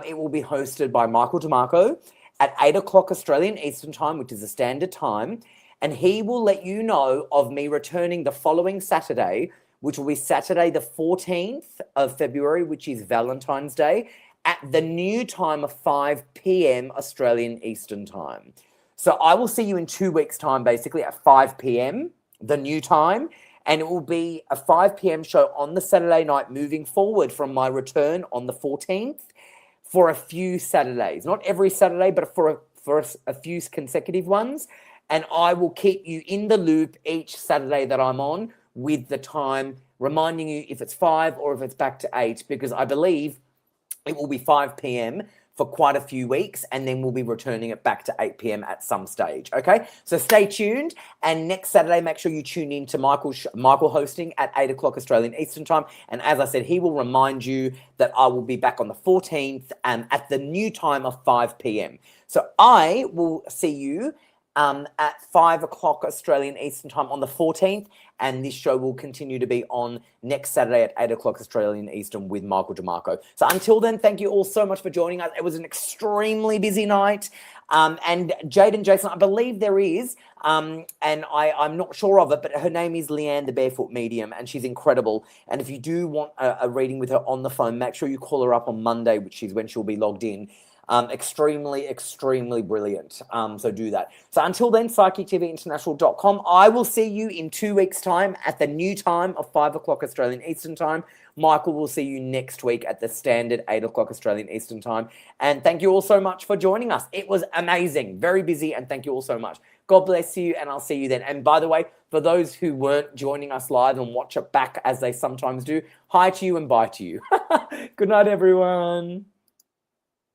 A: It will be hosted by Michael DeMarco at 8 o'clock Australian Eastern Time, which is the standard time. And he will let you know of me returning the following Saturday, which will be Saturday the 14th of February, which is Valentine's Day, at the new time of 5 p.m. Australian Eastern Time. So I will see you in 2 weeks' time, basically at 5 p.m., the new time. and it will be a 5 p.m. show on the Saturday night moving forward from my return on the 14th for a few Saturdays. Not every Saturday, but for a few consecutive ones. And I will keep you in the loop each Saturday that I'm on with the time, reminding you if it's 5 or if it's back to 8, because I believe it will be 5 p.m. for quite a few weeks, and then we'll be returning it back to 8 p.m. at some stage, okay? So stay tuned, and next Saturday, make sure you tune in to Michael hosting at 8 o'clock Australian Eastern Time, and as I said, he will remind you that I will be back on the 14th at the new time of 5 p.m. So I will see you at 5 o'clock Australian Eastern Time on the 14th, and this show will continue to be on next Saturday at 8 o'clock Australian Eastern with Michael DeMarco. So until then, thank you all so much for joining us. It was an extremely busy night. And Jade and Jason, I believe there is, and I'm not sure of it, but her name is Leanne, the Barefoot Medium, and she's incredible. And if you do want a reading with her on the phone, make sure you call her up on Monday, which is when she'll be logged in. Extremely brilliant. So do that. So until then, psychictvinternational.com. I will see you in 2 weeks' time at the new time of 5 o'clock Australian Eastern Time. Michael will see you next week at the standard 8 o'clock Australian Eastern Time. And thank you all so much for joining us. It was amazing, very busy, and thank you all so much. God bless you, and I'll see you then. And by the way, for those who weren't joining us live and watch it back as they sometimes do, hi to you and bye to you. Good night, everyone.